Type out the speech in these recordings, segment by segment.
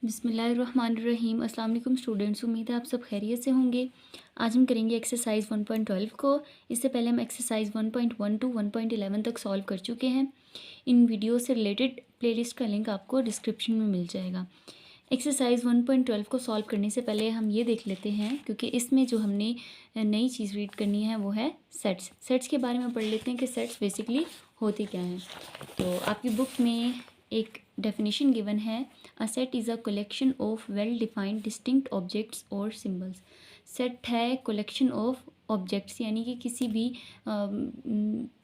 बिस्मिल्लाहिर्रहमानिर्रहीम। अस्सलाम वालेकुम स्टूडेंट्स, उम्मीद है आप सब खैरियत से होंगे। आज हम करेंगे एक्सरसाइज 1.12 को। इससे पहले हम एक्सरसाइज 1.1 टू 1.11 तक सॉल्व कर चुके हैं। इन वीडियो से रिलेटेड प्लेलिस्ट का लिंक आपको डिस्क्रिप्शन में मिल जाएगा। एक्सरसाइज 1.12 को सॉल्व करने से पहले हम ये देख लेते हैं, क्योंकि इसमें जो हमने नई चीज़ रीड करनी है वो है सेट्स। सेट्स के बारे में पढ़ लेते हैं कि सेट्स बेसिकली होती क्या हैं। तो आपकी बुक में एक डेफिनेशन गिवन है, a set is a collection of well defined distinct objects और सिंबल्स। सेट है कलेक्शन ऑफ ऑब्जेक्ट्स, यानी कि किसी भी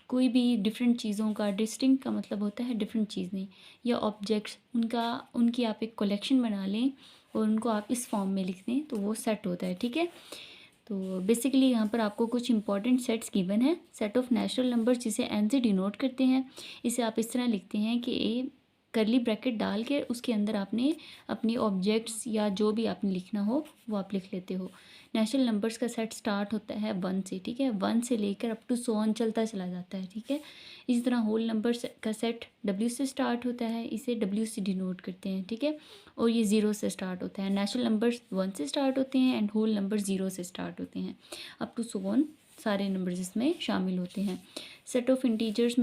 कोई भी डिफरेंट चीज़ों का, डिस्टिंक्ट का मतलब होता है डिफरेंट चीज़ें या ऑब्जेक्ट्स, उनकी आप एक कलेक्शन बना लें और उनको आप इस फॉर्म में लिख दें तो वो सेट होता है। ठीक है, तो बेसिकली यहाँ पर आपको कुछ इंपॉर्टेंट सेट्स गिवन है। सेट ऑफ नेचुरल नंबर्स, जिसे एन से डिनोट करते हैं, इसे आप इस तरह लिखते हैं कि ए करली ब्रैकेट डाल के उसके अंदर आपने अपनी ऑब्जेक्ट्स या जो भी आपने लिखना हो वो आप लिख लेते हो। नेचुरल नंबर्स का सेट स्टार्ट होता है 1 से। ठीक है, 1 से लेकर अप टू 100 चलता चला जाता है। ठीक है, इसी तरह होल नंबर्स का सेट W से स्टार्ट होता है, इसे W से डिनोट करते हैं। ठीक है, और ये 0 से स्टार्ट होता है। नेचुरल नंबर्स 1 से स्टार्ट होते हैं एंड होल नंबर 0 से स्टार्ट होते हैं। अप टू 100 सारे नंबर्स इसमें शामिल होते हैं। सेट ऑफ इंटीजर्स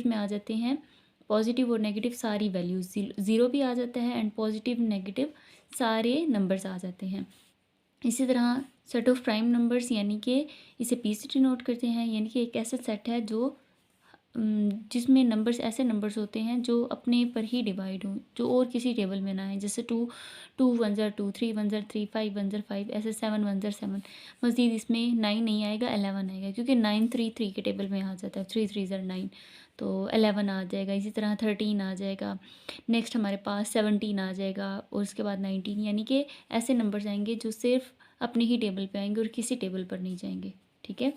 में आ जाते हैं पॉजिटिव और नेगेटिव सारी वैल्यूज़, ज़ीरो भी आ जाता है एंड पॉजिटिव नेगेटिव सारे नंबर्स आ जाते हैं। इसी तरह सेट ऑफ प्राइम नंबर्स, यानी कि इसे पी से डिनोट करते हैं, यानी कि एक ऐसा सेट है जो जिसमें नंबर्स ऐसे नंबर्स होते हैं जो अपने पर ही डिवाइड हों, जो और किसी टेबल में ना आए। जैसे 2 1 ज़र 2, 3 1 ज़र 3, 5 1 ज़र 5, ऐसे 7 1 ज़र 7। मज़ीद इसमें 9 नहीं आएगा, 11 आएगा, क्योंकि 9 3 3 के टेबल में आ जाता है। 3 3 ज़र 9, तो 11 आ जाएगा। इसी तरह 13 आ जाएगा। नेक्स्ट हमारे पास 17 आ जाएगा और उसके बाद 19, यानी कि ऐसे नंबर्स आएंगे जो सिर्फ अपने ही टेबल पे आएंगे और किसी टेबल पर नहीं जाएंगे। ठीक है,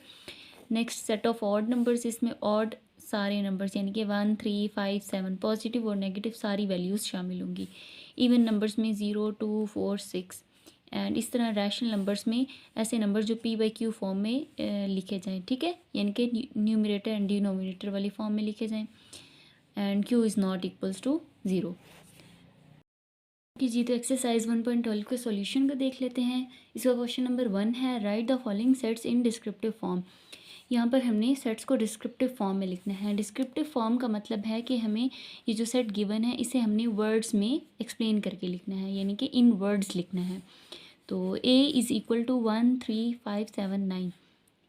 next set of odd numbers, इसमें ऑड सारे नंबर्स यानी कि 1 3 5 7 पॉजिटिव और नेगेटिव सारी वैल्यूज़ शामिल होंगी। इवन नंबर्स में 0 2 4 6 एंड इस तरह रैशनल नंबर्स में ऐसे नंबर जो p/q फॉर्म में लिखे जाएं। ठीक है, यानी कि न्यूमरेटर एंड डिनोमिनेटर वाली फॉर्म में लिखे जाएं and q is not equals to 0। जी, तो एक्सरसाइज 1.12 के सॉल्यूशन को देख लेते हैं। इसका क्वेश्चन नंबर 1 है, right the following sets in descriptive form. यहाँ पर हमने सेट्स को डिस्क्रिप्टिव फॉर्म में लिखना है। डिस्क्रिप्टिव फॉर्म का मतलब है कि हमें ये जो सेट गिवन है इसे हमने वर्ड्स में एक्सप्लेन करके लिखना है, यानी कि इन वर्ड्स लिखना है। तो a इज़ इक्वल टू 1 3 5 7 9,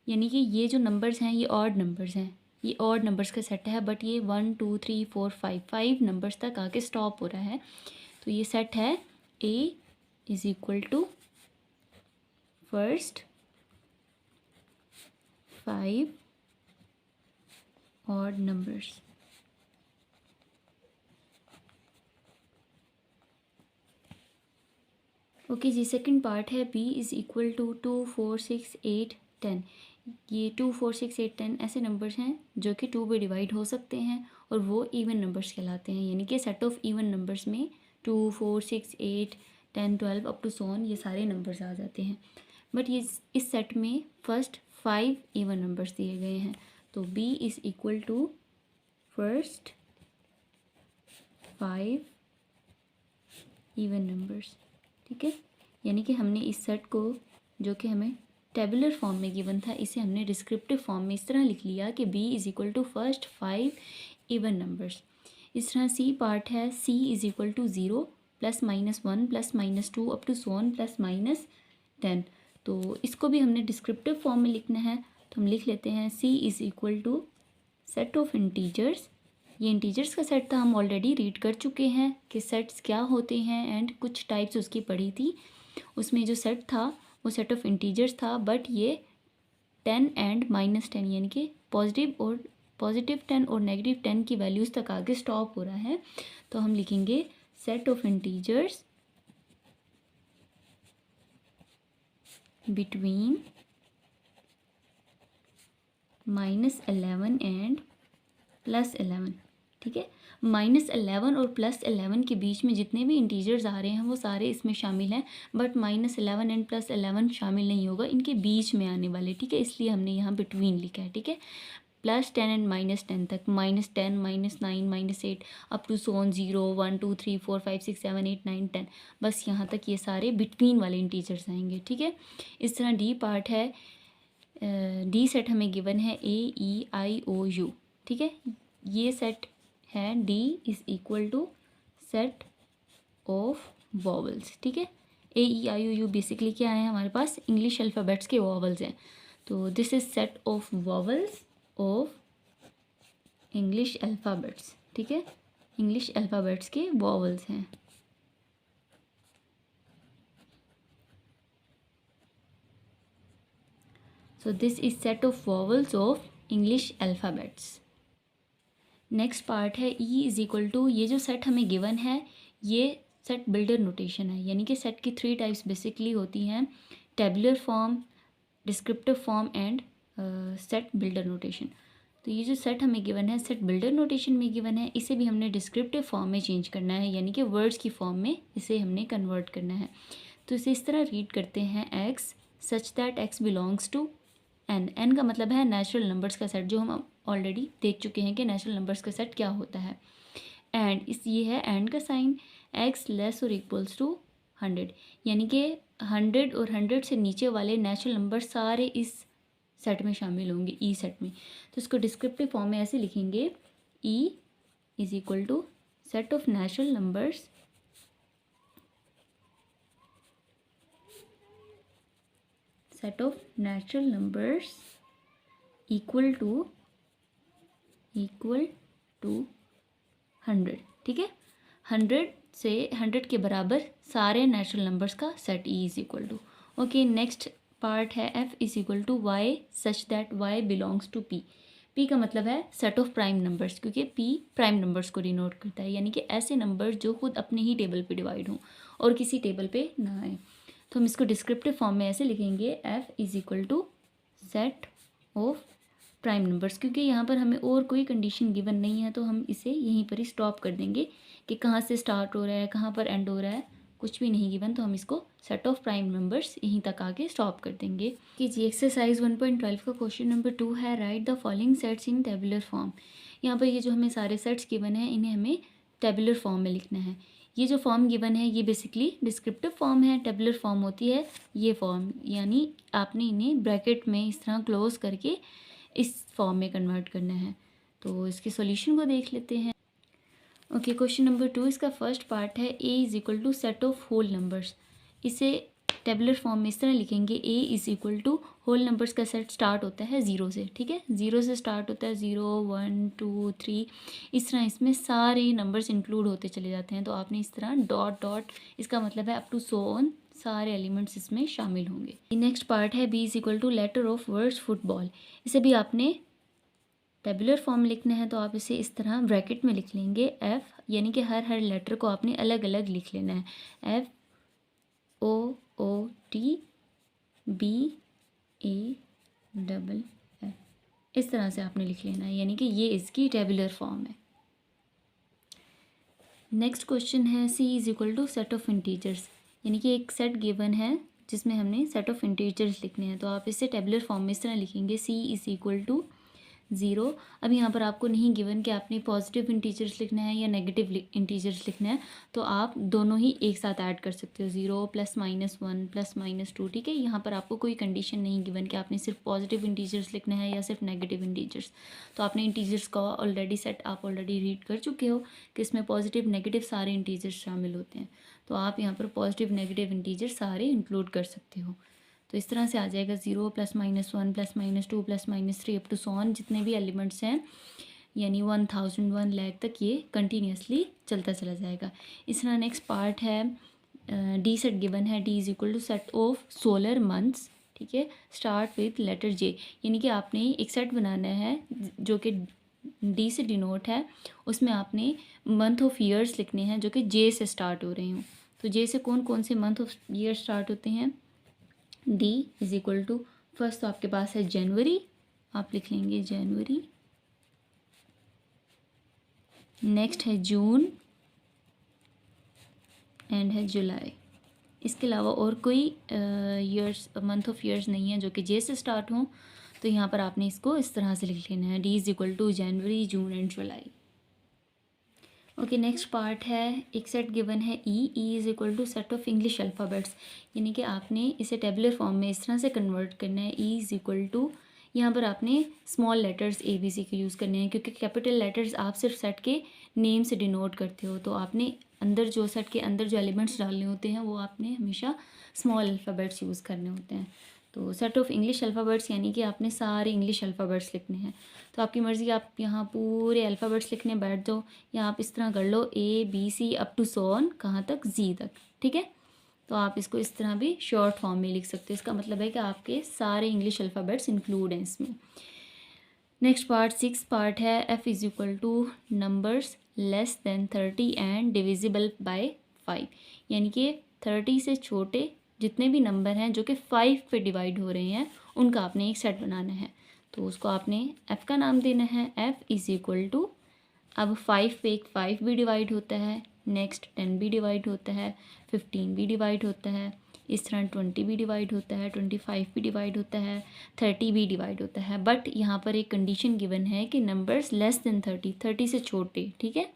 यानी कि ये जो नंबर्स हैं ये ऑड नंबर्स हैं, ये ऑड नंबर्स का सेट है, बट ये 1 2 3 4 5 नंबर्स तक आके स्टॉप हो रहा है। तो ये सेट है a is equal to first 5 odd numbers. Okay जी, सेकंड पार्ट है b इज़ इक्वल टू 2 4 6 8 10। ये 2 4 6 8 10 ऐसे नंबर्स हैं जो कि 2 पे डिवाइड हो सकते हैं और वो इवन नंबर्स कहलाते हैं, यानी कि सेट ऑफ इवन नंबर्स में 2 4 6 8 10 12 अप टू 100 ये सारे नंबर्स आ जाते हैं। बट ये इस सेट में फर्स्ट 5 इवन नंबर्स दिए गए हैं, तो b is equal to first 5 even numbers. ठीक है, यानी कि हमने इस सेट को, जो कि हमें टेबुलर फॉर्म में गिवन था, इसे हमने डिस्क्रिप्टिव फॉर्म में इस तरह लिख लिया कि b is equal to first 5 even numbers. इस तरह c पार्ट है, c is equal to 0 +-1 +-2 up to 100 +-10। तो इसको भी हमने डिस्क्रिप्टिव फॉर्म में लिखना है, तो हम लिख लेते हैं c is equal to set of integers. ये इंटीजर्स का सेट था, हम ऑलरेडी रीड कर चुके हैं कि सेट्स क्या होते हैं एंड कुछ टाइप्स उसकी पढ़ी थी। उसमें जो सेट था वो सेट ऑफ इंटीजर्स था, बट ये 10 एंड -10 यानी कि पॉजिटिव 10 और नेगेटिव 10 की वैल्यूज़ तक आगे स्टॉप हो रहा है। तो हम लिखेंगे set of integers between -11 and +11। ठीक है, -11 और +11 के बीच में जितने भी इंटीजर्स आ रहे हैं वो सारे इसमें शामिल हैं, बट -11 एंड +11 शामिल नहीं होगा, इनके बीच में आने वाले। ठीक है, इसलिए हमने यहाँ बिटवीन लिखा है। ठीक है, +10 एंड -10 तक, -10 -9 -8 अप टू सो ऑन 0 1 2 3 4 5 6 7 8 9 10, बस यहाँ तक ये सारे बिटवीन वाले इंटीजर्स आएंगे। ठीक है, इस तरह डी पार्ट है, डी सेट हमें गिवन है AEIOU। ठीक है, ये सेट है D is equal to set of vowels. ठीक है, AEIOU बेसिकली क्या है, हमारे पास इंग्लिश अल्फ़ाबेट्स के वॉवल्स हैं। तो this is set of vowels of English alphabets. ठीक है, इंग्लिश अल्फ़ाबेट्स के वॉवल्स हैं। So this is set of vowels of English alphabets. Next part है ई इज़ इक्वल टू, ये जो सेट हमें गिवन है ये सेट बिल्डर नोटेशन है, यानी कि सेट की 3 टाइप्स बेसिकली होती हैं, tabular form, descriptive form and set builder notation. तो ये जो सेट हमें गिवन है सेट बिल्डर नोटेशन में गिवन है, इसे भी हमने डिस्क्रिप्टिव फॉर्म में चेंज करना है, यानी कि वर्ड्स की फॉर्म में इसे हमने कन्वर्ट करना है। तो इसे इस तरह रीड करते हैं, x such that x belongs to N. N का मतलब है नेचुरल नंबर्स का सेट, जो हम ऑलरेडी देख चुके हैं कि नेचुरल नंबर्स का सेट क्या होता है। एंड इस ये है एंड का साइन, एक्स लेस और इक्वल्स टू 100, यानी कि 100 और 100 से नीचे वाले नेचुरल नंबर सारे इस सेट में शामिल होंगे, ई सेट में। तो इसको डिस्क्रिप्टिव फॉर्म में ऐसे लिखेंगे, E is equal to set of natural numbers set of natural numbers equal to 100। ठीक है, 100 से 100 के बराबर सारे नेचुरल नंबर्स का set E is equal to. Okay, next part है F is equal to Y such that Y belongs to P. P का मतलब है सेट ऑफ प्राइम नंबर्स, क्योंकि पी प्राइम नंबर्स को डिनोट करता है, यानी कि ऐसे नंबर्स जो खुद अपने ही टेबल पे डिवाइड हों और किसी टेबल पे ना आए। तो हम इसको डिस्क्रिप्टिव फॉर्म में ऐसे लिखेंगे, F is equal to set of prime numbers, क्योंकि यहाँ पर हमें और कोई कंडीशन गिवन नहीं है, तो हम इसे यहीं पर ही स्टॉप कर देंगे कि कहाँ से स्टार्ट हो रहा है कहाँ पर एंड हो रहा है, कुछ भी नहीं गिवन, तो हम इसको सेट ऑफ प्राइम नंबर्स यहीं तक आके स्टॉप कर देंगे। कि जी एक्सरसाइज 1.12 का क्वेश्चन नंबर 2 है, right the following sets in tabular form. यहाँ पर ये जो हमें सारे सेट्स गिवन हैं इन्हें हमें टेबुलर फॉर्म में लिखना है। ये जो फॉर्म गिवन है ये बेसिकली डिस्क्रिप्टिव फॉर्म है, टेबुलर फॉर्म होती है ये फॉर्म, यानी आपने इन्हें ब्रैकेट में इस तरह क्लोज करके इस फॉर्म में कन्वर्ट करना है। तो इसके सॉल्यूशन को देख लेते हैं। ओके, क्वेश्चन नंबर 2, इसका फर्स्ट पार्ट है A is equal to set of whole numbers. इसे टेबुलर फॉर्म में इस तरह लिखेंगे, A is equal to whole numbers का सेट स्टार्ट होता है 0 से। ठीक है, 0 से स्टार्ट होता है, 0 1 2 3, इस तरह इसमें सारे नंबर्स इंक्लूड होते चले जाते हैं। तो आपने इस तरह डॉट डॉट, इसका मतलब है अप टू सो ऑन, सारे एलिमेंट्स इसमें शामिल होंगे। नेक्स्ट पार्ट है B is equal to letter of words football. इसे भी आपने टेबुलर फॉर्म लिखना है, तो आप इसे इस तरह ब्रैकेट में लिख लेंगे, एफ, यानी कि हर लेटर को आपने अलग अलग लिख लेना है, F O O T B A double F, इस तरह से आपने लिख लेना है, यानी कि ये इसकी टेबुलर फॉर्म है। नेक्स्ट क्वेश्चन है C is equal to set of integers, यानी कि एक सेट गिवन है जिसमें हमने सेट ऑफ इंटीजर्स लिखने हैं, तो आप इसे टेबुलर फॉर्म में इस तरह लिखेंगे, सी इज़ इक्वल टू 0। अब यहाँ पर आपको नहीं गिवन कि आपने पॉजिटिव इंटीजर्स लिखना है या नेगेटिव इंटीजर्स लिखना है, तो आप दोनों ही एक साथ ऐड कर सकते हो, 0 +-1 +-2। ठीक है, यहाँ पर आपको कोई कंडीशन नहीं गिवन कि आपने सिर्फ पॉजिटिव इंटीजर्स लिखना है या सिर्फ नेगेटिव इंटीजर्स। तो आपने इंटीजर्स का ऑलरेडी सेट आप ऑलरेडी रीड कर चुके हो कि इसमें पॉजिटिव नेगेटिव सारे इंटीजर्स शामिल होते हैं, तो आप यहाँ पर पॉजिटिव नेगेटिव इंटीजर्स सारे इंक्लूड कर सकते हो। तो इस तरह से आ जाएगा, 0 +-1 +-2 +-3 अप टू सो ऑन, जितने भी एलिमेंट्स हैं यानी 1000 1 लाख तक ये कंटिन्यूसली चलता चला जाएगा। इस तरह नेक्स्ट पार्ट है डी सेट गिवन है, D is equal to set of solar months. ठीक है, स्टार्ट विथ लेटर जे, यानी कि आपने एक सेट बनाना है जो कि डी से डिनोट है, उसमें आपने मंथ ऑफ ईयर्स लिखने हैं जो कि जे से स्टार्ट हो रहे हों। तो जे से कौन कौन से मंथ ऑफ ईयर स्टार्ट होते हैं, D is equal to first तो आपके पास है जनवरी, आप लिख लेंगे जनवरी, नेक्स्ट है जून एंड है जुलाई। इसके अलावा और कोई ईयर्स मंथ ऑफ ईयर्स नहीं है जो कि जे से स्टार्ट हों, तो यहाँ पर आपने इसको इस तरह से लिख लेना है, D is equal to January, June and July. Okay, next part है, एक सेट गिवन है E is equal to set of English alphabets, यानी कि आपने इसे टेबुलर फॉर्म में इस तरह से कन्वर्ट करना है। ई इज़ इक्वल टू, यहाँ पर आपने small letters A B C के यूज़ करने हैं, क्योंकि कैपिटल लेटर्स आप सिर्फ सेट के नेम से डिनोट करते हो, तो आपने अंदर जो सेट के अंदर जो एलिमेंट्स डालने होते हैं वो आपने हमेशा स्मॉल अल्फ़ाबेट्स यूज़ करने होते हैं। तो सेट ऑफ इंग्लिश अल्फ़ाबेट्स यानी कि आपने सारे इंग्लिश अल्फ़ाबेट्स लिखने हैं। तो आपकी मर्ज़ी, आप यहाँ पूरे अल्फ़ाबेट्स लिखने बैठ जाओ या आप इस तरह कर लो, A B C up to so on, कहाँ तक, जी तक, ठीक है। तो आप इसको इस तरह भी शॉर्ट फॉर्म में लिख सकते हो। इसका मतलब है कि आपके सारे इंग्लिश अल्फ़ाबेट्स इंक्लूड हैं इसमें। नेक्स्ट पार्ट, 6 पार्ट है, F is equal two numbers less than 30 and divisible by 5, यानी कि 30 से छोटे जितने भी नंबर हैं जो कि 5 पे डिवाइड हो रहे हैं उनका आपने एक सेट बनाना है। तो उसको आपने f का नाम देना है, f इज़ इक्वल टू, अब 5 पे एक 5 भी डिवाइड होता है, नेक्स्ट 10 भी डिवाइड होता है, 15 भी डिवाइड होता है, इस तरह 20 भी डिवाइड होता है, 25 भी डिवाइड होता है, 30 भी डिवाइड होता है। बट यहाँ पर एक कंडीशन गिवन है कि नंबर्स लेस देन 30 से छोटे, ठीक है,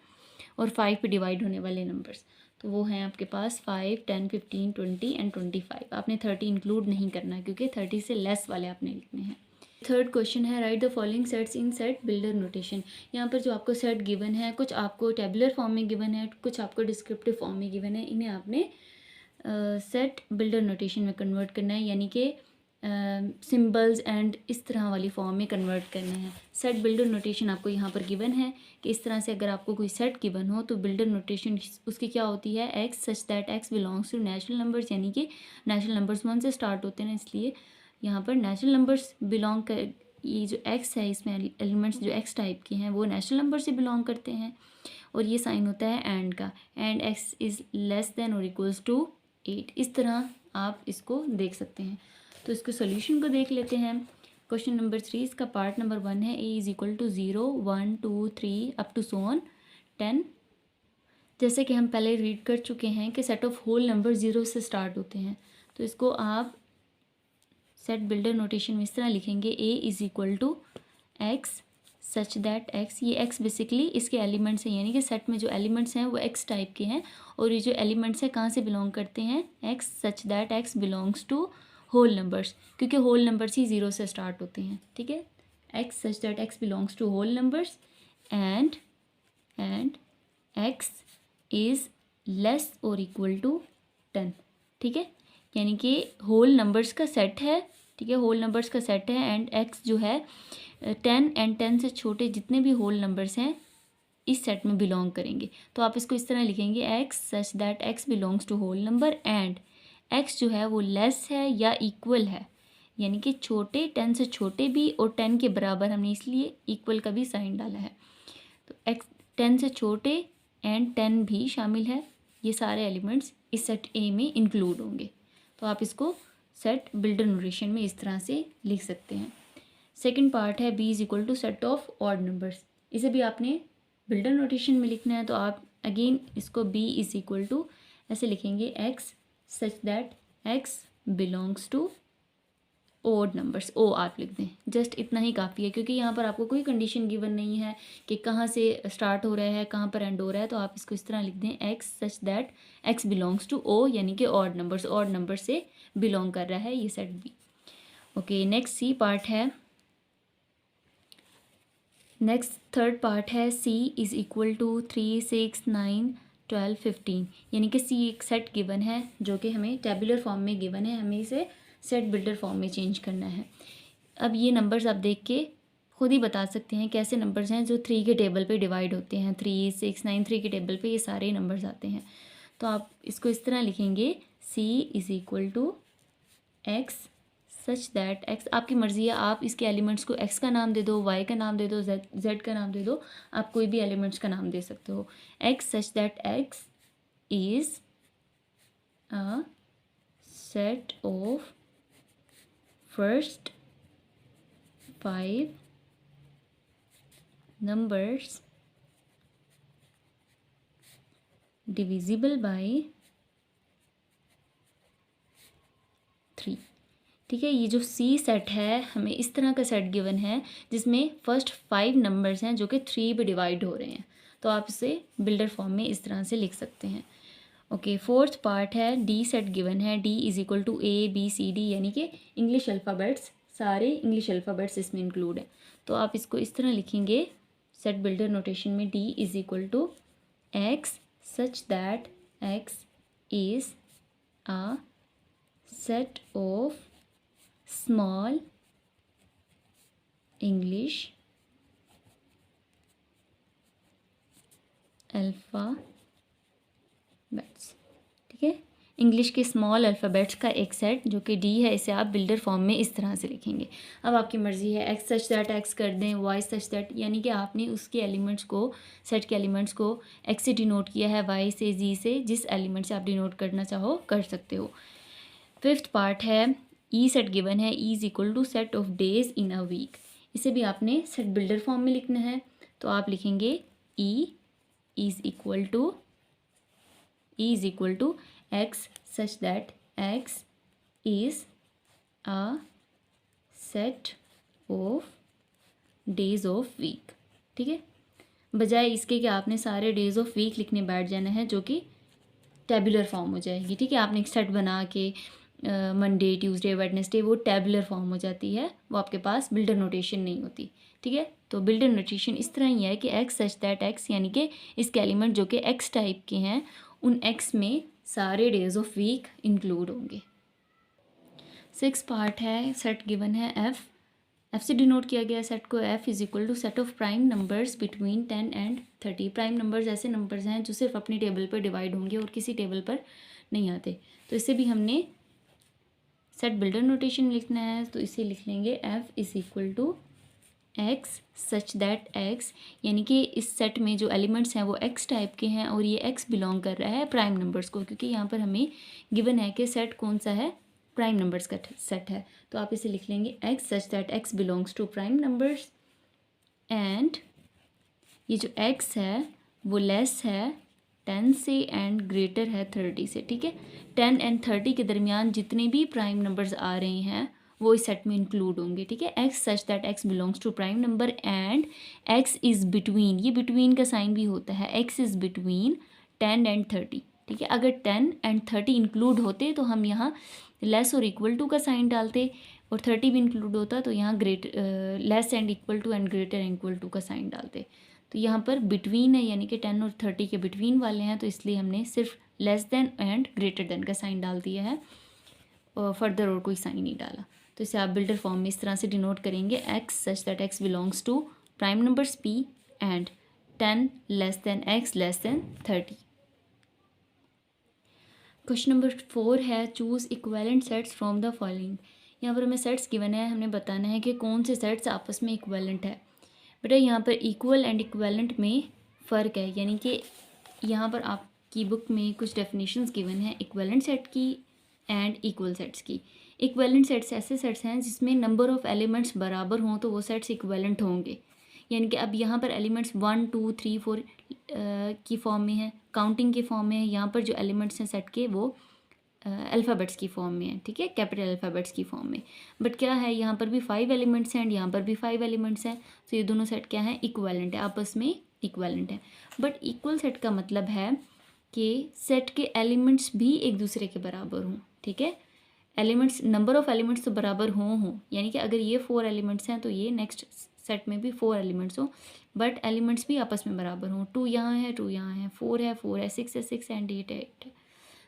और 5 पे डिवाइड होने वाले नंबर्स, तो वो हैं आपके पास 5, 10, 15, 20 एंड 25। आपने 30 इंक्लूड नहीं करना क्योंकि 30 से लेस वाले आपने लिखने हैं। थर्ड क्वेश्चन है, right the following sets in set builder notation. यहाँ पर जो आपको सेट गिवन है, कुछ आपको टेबुलर फॉर्म में गिवन है, कुछ आपको डिस्क्रिप्टिव फॉर्म में गिवन है, इन्हें आपने सेट बिल्डर नोटेशन में कन्वर्ट करना है, यानी कि सिंबल्स एंड इस तरह वाली फॉर्म में कन्वर्ट करने हैं। सेट बिल्डर नोटेशन आपको यहाँ पर गिवन है कि इस तरह से अगर आपको कोई सेट गिवन हो तो बिल्डर नोटेशन उसकी क्या होती है, x such that x belongs to natural numbers, यानी कि नेचुरल नंबर्स 1 से स्टार्ट होते हैं, इसलिए यहाँ पर नेचुरल नंबर्स बिलोंग कर, ये जो एक्स है इसमें एलिमेंट्स जो एक्स टाइप के हैं वो नेचुरल नंबर से बिलोंग करते हैं। और ये साइन होता है एंड का, and x is less than और इक्वल्स टू 8। इस तरह आप इसको देख सकते हैं। तो इसके सोल्यूशन को देख लेते हैं। क्वेश्चन नंबर 3, इसका पार्ट नंबर 1 है, A is equal to 0, 1, 2, 3 up to so on 10। जैसे कि हम पहले रीड कर चुके हैं कि सेट ऑफ होल नंबर 0 से स्टार्ट होते हैं, तो इसको आप सेट बिल्डर नोटेशन में इस तरह लिखेंगे, A is equal to x such that x, ये एक्स बेसिकली इसके एलिमेंट्स हैं, यानी कि सेट में जो एलिमेंट्स हैं वो एक्स टाइप के हैं, और ये जो एलिमेंट्स हैं कहाँ से बिलोंग करते हैं, x such that x belongs to whole numbers, क्योंकि होल नंबर्स ही 0 से स्टार्ट होते हैं, ठीक है। X such that x belongs to whole numbers and x is less और इक्वल टू 10, ठीक है, यानी कि होल नंबर्स का सेट है, ठीक है, होल नंबर्स का सेट है, एंड एक्स जो है 10 एंड 10 से छोटे जितने भी होल नंबर्स हैं इस सेट में बिलोंग करेंगे। तो आप इसको इस तरह लिखेंगे, x such that x belongs to whole number and x जो है वो लेस है या इक्वल है, यानी कि छोटे 10 से छोटे भी और 10 के बराबर, हमने इसलिए इक्वल का भी साइन डाला है। तो एक्स 10 से छोटे एंड 10 भी शामिल है, ये सारे एलिमेंट्स इस सेट ए में इंक्लूड होंगे। तो आप इसको सेट बिल्डर नोटेशन में इस तरह से लिख सकते हैं। सेकंड पार्ट है, B is equal to set of odd numbers, इसे भी आपने बिल्डर नोटेशन में लिखना है। तो आप अगेन इसको बी इज़ इक्वल टू ऐसे लिखेंगे, x such that x belongs to odd numbers, ओ आप लिख दें, जस्ट इतना ही काफ़ी है, क्योंकि यहाँ पर आपको कोई कंडीशन गिवन नहीं है कि कहाँ से स्टार्ट हो रहा है कहाँ पर एंड हो रहा है। तो आप इसको इस तरह लिख दें, x such that x belongs to O, यानी कि ऑड नंबर से बिलोंग कर रहा है ये set B. Okay, next C part है, नेक्स्ट थर्ड पार्ट है, सी इज़ इक्वल टू 3, 6, 9, 12, 15, यानी कि सी एक सेट गिवन है जो कि हमें टेबुलर फॉर्म में गिवन है, हमें इसे सेट बिल्डर फॉर्म में चेंज करना है। अब ये नंबर्स आप देख के खुद ही बता सकते हैं कैसे नंबर्स हैं जो 3 के टेबल पे डिवाइड होते हैं, 3, 6, 9, 3 के टेबल पे ये सारे नंबर्स आते हैं। तो आप इसको इस तरह लिखेंगे, C is equal to x such that X, आपकी मर्ज़ी है, आप इसके एलिमेंट्स को एक्स का नाम दे दो, वाई का नाम दे दो, जेड का नाम दे दो, आप कोई भी एलिमेंट्स का नाम दे सकते हो। X such that x is a set of first 5 numbers divisible by 3, ठीक है। ये जो सी सेट है हमें इस तरह का सेट गिवन है जिसमें फर्स्ट 5 नंबर्स हैं जो कि 3 पे डिवाइड हो रहे हैं, तो आप इसे बिल्डर फॉर्म में इस तरह से लिख सकते हैं। ओके, फोर्थ पार्ट है डी सेट गिवन है, D is equal to A B C D, यानी कि इंग्लिश अल्फ़ाबेट्स, सारे इंग्लिश अल्फ़ाबेट्स इसमें इंक्लूड है। तो आप इसको इस तरह लिखेंगे सेट बिल्डर नोटेशन में, D is equal to x such that x is a set of small English alphabets. ठीक है, इंग्लिश के स्मॉल अल्फ़ाबेट्स का एक सेट जो कि डी है, इसे आप बिल्डर फॉर्म में इस तरह से लिखेंगे। अब आपकी मर्ज़ी है, एक्स सच दैट एक्स कर दें, वाई सच दैट, यानी कि आपने उसके एलिमेंट्स को, सेट के एलिमेंट्स को एक्स से डिनोट किया है, वाई से, जी से, जिस एलिमेंट से आप डिनोट करना चाहो कर सकते हो। फिफ्थ पार्ट है ई सेट गिवन है, E is equal to set of days in a week. इसे भी आपने सेट बिल्डर फॉर्म में लिखना है, तो आप लिखेंगे E is equal to x such that x is a set of days of week. ठीक है, बजाय इसके कि आपने सारे डेज ऑफ वीक लिखने बैठ जाना है जो कि टेबुलर फॉर्म हो जाएगी। ठीक है, आपने एक सेट बना के मंडे ट्यूसडे वेडनेसडे, वो टेबुलर फॉर्म हो जाती है, वो आपके पास बिल्डर नोटेशन नहीं होती। ठीक है, तो बिल्डर नोटेशन इस तरह ही है कि एक्स सच दैट एक्स, यानी कि इसके एलिमेंट जो कि एक्स टाइप के हैं उन एक्स में सारे डेज ऑफ वीक इंक्लूड होंगे। 6 पार्ट है, सेट गिवन है एफ से डिनोट किया गया सेट को, F is equal to set of prime numbers between 10 and 30। Prime numbers ऐसे नंबर्स हैं जो सिर्फ अपनी टेबल पर डिवाइड होंगे और किसी टेबल पर नहीं आते, तो इसे भी हमने सेट बिल्डर नोटेशन लिखना है, तो इसे लिख लेंगे F is equal to x such that x, यानी कि इस सेट में जो एलिमेंट्स हैं वो एक्स टाइप के हैं और ये एक्स बिलोंग कर रहा है प्राइम नंबर्स को, क्योंकि यहाँ पर हमें गिवन है कि सेट कौन सा है, प्राइम नंबर्स का सेट है। तो आप इसे लिख लेंगे x such that x belongs to prime numbers, and ये जो एक्स है वो लेस है 10 से एंड ग्रेटर है 30 से। ठीक है, 10 एंड 30 के दरमियान जितने भी प्राइम नंबर्स आ रहे हैं वो इस सेट में इंक्लूड होंगे। ठीक है, x such that x belongs to prime number and x is between, ये बिटवीन का साइन भी होता है, एक्स इज़ बिटवीन 10 एंड 30। ठीक है, अगर 10 एंड 30 इंक्लूड होते तो हम यहाँ लेस और इक्वल टू का साइन डालते, और 30 भी इंक्लूड होता तो यहाँ less and equal to and greater and equal to का साइन डालते। तो यहाँ पर बिटवीन है, यानी कि 10 और 30 के बिटवीन वाले हैं, तो इसलिए हमने सिर्फ less than and greater than का साइन डाल दिया है, और फर्दर और कोई साइन नहीं डाला। तो इसे आप बिल्डर फॉर्म में इस तरह से डिनोट करेंगे, x such that x belongs to prime numbers P and 10 less than x less than 30। Question number 4 है, choose equivalent sets from the following. यहाँ पर हमें सेट्स गिवन है, हमने बताना है कि कौन से सेट्स आपस में इक्वेलेंट है। बेटा यहाँ पर इक्वल एंड इक्वेलेंट में फ़र्क है, यानी कि यहाँ पर आपकी बुक में कुछ डेफिनेशंस गिवन है इक्वेलेंट सेट की एंड इक्वल सेट्स की। इक्वेलेंट सेट्स ऐसे सेट्स हैं जिसमें नंबर ऑफ़ एलिमेंट्स बराबर हों तो वो सेट्स इक्वेलेंट होंगे, यानी कि अब यहाँ पर एलिमेंट्स 1 2 3 4 की फॉर्म में है, काउंटिंग के फॉर्म में है, यहाँ पर जो एलिमेंट्स हैं सेट के वो अल्फ़ाबेट्स की फॉर्म में है। ठीक है, कैपिटल अल्फ़ाबेट्स की फॉर्म में, बट क्या है यहाँ पर भी 5 एलिमेंट्स हैं एंड यहाँ पर भी 5 एलिमेंट्स हैं, तो ये दोनों सेट क्या है, इक्वेलेंट है, आपस में इक्वेलेंट है। बट इक्वल सेट का मतलब है कि सेट के एलिमेंट्स भी एक दूसरे के बराबर हों। ठीक है, एलिमेंट्स, नंबर ऑफ़ एलिमेंट्स तो बराबर हों, यानी कि अगर ये 4 एलिमेंट्स हैं तो ये नेक्स्ट सेट में भी 4 एलिमेंट्स हों, बट एलिमेंट्स भी आपस में बराबर हों। 2 यहाँ है, 2 यहाँ है, 4 है, 4 है, 6 है, 6 एंड 8 है, 8 है।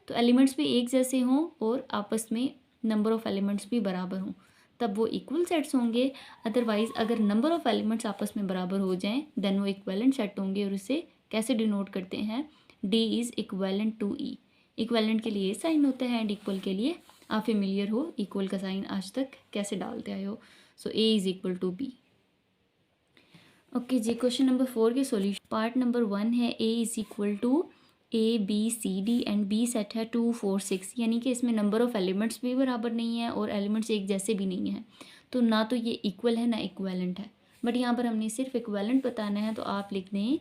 तो एलिमेंट्स भी एक जैसे हों और आपस में नंबर ऑफ़ एलिमेंट्स भी बराबर हों, तब वो इक्वल सेट्स होंगे। अदरवाइज़ अगर नंबर ऑफ़ एलिमेंट्स आपस में बराबर हो जाएं देन वो इक्वेलेंट सेट होंगे, और इसे कैसे डिनोट करते हैं, D is equivalent to E. Equivalent के लिए साइन होता है एंड इक्वल के लिए आप फेमिलियर हो, इक्वल का साइन आज तक कैसे डालते आए हो। So A is equal to B. Okay जी, क्वेश्चन नंबर 4 के सॉल्यूशन। पार्ट नंबर 1 है, A is equal to A B C D and B set है 2 4 6, यानी कि इसमें नंबर ऑफ़ एलिमेंट्स भी बराबर नहीं है और एलिमेंट्स एक जैसे भी नहीं हैं, तो ना तो ये इक्वल है ना इक्वेलेंट है। बट यहाँ पर हमने सिर्फ इक्वेलेंट बताना है, तो आप लिख दें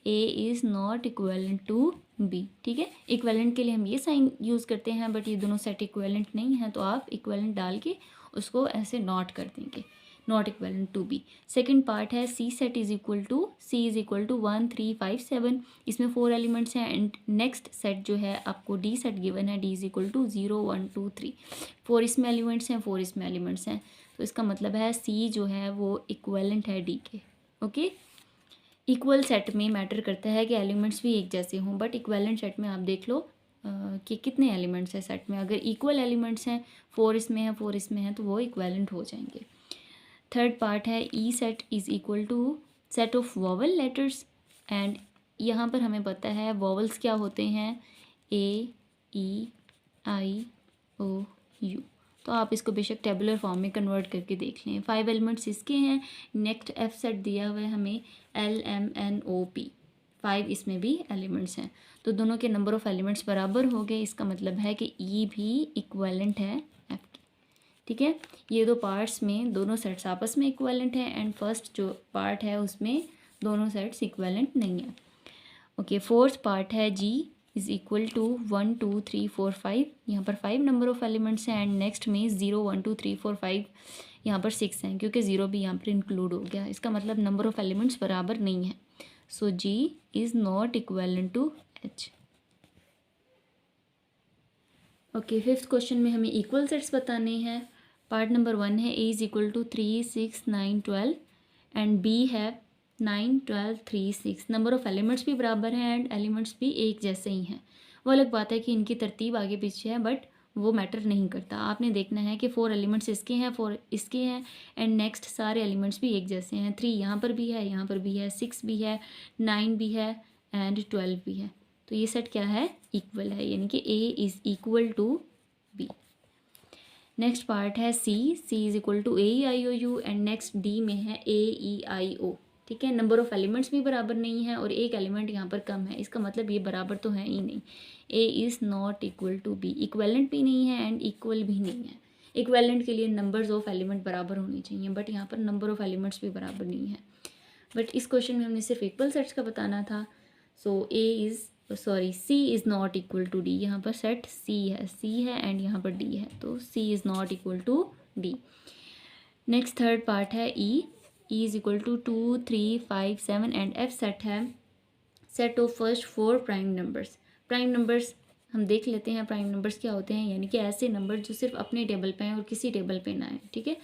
A is not equivalent to B. ठीक है, इक्वेलेंट के लिए हम ये साइन यूज़ करते हैं, बट ये दोनों सेट इक्वेलेंट नहीं हैं, तो आप इक्वेलेंट डाल के उसको ऐसे नॉट कर देंगे, not equivalent to B. Second part है C set is equal to 1 3 5 7, इसमें 4 एलिमेंट्स हैं। एंड नेक्स्ट सेट जो है आपको डी सेट गिवन है, डी इज़ इक्वल टू 0 1 2 3, 4 इसमें एलिमेंट्स हैं, 4 इसमें एलिमेंट्स हैं, तो इसका मतलब है सी जो है वो इक्वेलेंट है डी के। ओके, इक्वल सेट में मैटर करता है कि एलिमेंट्स भी एक जैसे हों, बट इक्वेलेंट सेट में आप देख लो कि कितने एलिमेंट्स हैं सेट में। अगर इक्वल एलिमेंट्स हैं, 4 इसमें है 4 इसमें है, तो वो इक्वेलेंट हो जाएंगे। थर्ड पार्ट है E set is equal to set of vowel letters. And यहाँ पर हमें पता है वॉवल्स क्या होते हैं, ए ई आई ओ यू। तो आप इसको बेशक टेबुलर फॉर्म में कन्वर्ट करके देख लें। 5 एलिमेंट्स इसके हैं। नेक्स्ट एफ सेट दिया हुआ है हमें LMNOP, 5 इसमें भी एलिमेंट्स हैं, तो दोनों के नंबर ऑफ़ एलिमेंट्स बराबर हो गए। इसका मतलब है कि ई भी इक्वेलेंट है एफ की। ठीक है, ये दो पार्ट्स में दोनों सेट्स आपस में इक्वेलेंट हैं, एंड फर्स्ट जो पार्ट है उसमें दोनों सेट्स इक्वेलेंट नहीं है। ओके, फोर्थ पार्ट है जी इज़ इक्वल टू 1 2 3 4 5, यहाँ पर 5 नंबर ऑफ़ एलिमेंट्स हैं। एंड नेक्स्ट में 0 1 2 3 4 5, यहाँ पर 6 हैं, क्योंकि 0 भी यहाँ पर इंक्लूड हो गया। इसका मतलब नंबर ऑफ़ एलिमेंट्स बराबर नहीं है। So G is not equivalent to H. Okay, fifth question में हमें इक्वल सेट्स बताने हैं। पार्ट नंबर 1 है A is equal to 3 6 9 12, and B है 9 12 3 6। नंबर ऑफ़ एलिमेंट्स भी बराबर हैं एंड एलिमेंट्स भी एक जैसे ही हैं। वो अलग बात है कि इनकी तरतीब आगे पीछे है, बट वो मैटर नहीं करता। आपने देखना है कि 4 एलिमेंट्स इसके हैं, 4 इसके हैं, एंड नेक्स्ट सारे एलिमेंट्स भी एक जैसे हैं। 3 यहाँ पर भी है, यहाँ पर भी है, 6 भी है, 9 भी है, एंड 12 भी है। तो ये सेट क्या है, इक्वल है, यानी कि A is equal to B. Next part है C is equal to AEIOU, and next D में है AEIO। ठीक है, नंबर ऑफ़ एलिमेंट्स भी बराबर नहीं है और एक एलिमेंट यहाँ पर कम है। इसका मतलब ये बराबर तो है ही नहीं। A is not equal to B, equivalent भी नहीं है एंड इक्वल भी नहीं है। इक्वेलेंट के लिए नंबर्स ऑफ एलिमेंट बराबर होने चाहिए, बट यहाँ पर नंबर ऑफ़ एलिमेंट्स भी बराबर नहीं है। बट इस क्वेश्चन में हमने सिर्फ इक्वल सेट्स का बताना था। So C is not equal to D. यहाँ पर सेट सी है एंड यहाँ पर डी है, तो C is not equal to D. Next third part है E is equal to 2 3 5 7, and F set है set of first 4 prime numbers. Prime numbers हम देख लेते हैं प्राइम नंबर्स क्या होते हैं, यानी कि ऐसे नंबर जो सिर्फ अपने टेबल पे हैं और किसी टेबल पे ना आए। ठीक है,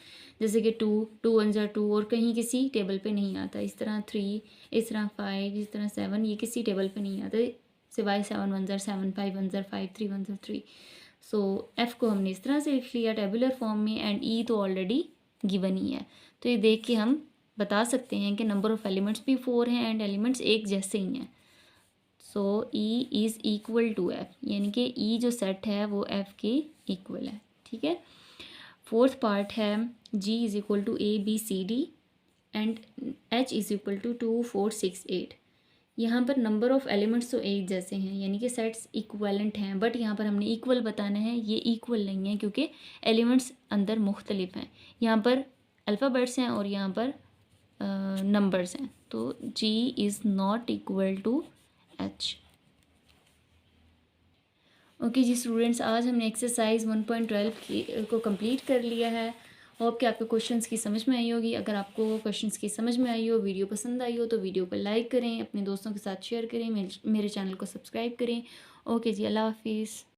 जैसे कि 2 2 1 2 और कहीं किसी टेबल पे नहीं आता। इस तरह 3, इस तरह 5, इस तरह 7, ये किसी टेबल पे नहीं आता सिवाय 7 1 7 5 1 5 3 1 3। सो एफ़ को हमने इस तरह से लिख लिया टेबुलर फॉर्म में, एंड ई तो ऑलरेडी गिवन ही है। तो ये देख के हम बता सकते हैं कि नंबर ऑफ़ एलिमेंट्स भी 4 हैं एंड एलिमेंट्स एक जैसे ही हैं। सो ई इज़ इक्वल टू एफ, यानी कि ई जो सेट है वो एफ़ के इक्वल है। ठीक है, फोर्थ पार्ट है G is equal to ABCD, and H is equal to 2 4 6 8। यहाँ पर नंबर ऑफ़ एलिमेंट्स तो एक जैसे हैं, यानी कि सेट्स इक्वलेंट हैं, बट यहाँ पर हमने इक्वल बताना है। ये इक्वल नहीं है क्योंकि एलिमेंट्स अंदर मुख्तलिफ हैं। यहाँ पर अल्फ़ाबेट्स हैं और यहाँ पर नंबर्स हैं, तो G is not equal to H. Okay जी स्टूडेंट्स, आज हमने एक्सरसाइज 1.12 को कंप्लीट कर लिया है। होप कि आपको क्वेश्चंस की समझ में आई होगी। अगर आपको क्वेश्चंस की समझ में आई हो, वीडियो पसंद आई हो, तो वीडियो को लाइक करें, अपने दोस्तों के साथ शेयर करें, मेरे चैनल को सब्सक्राइब करें। ओके जी, अल्लाह हाफिज़।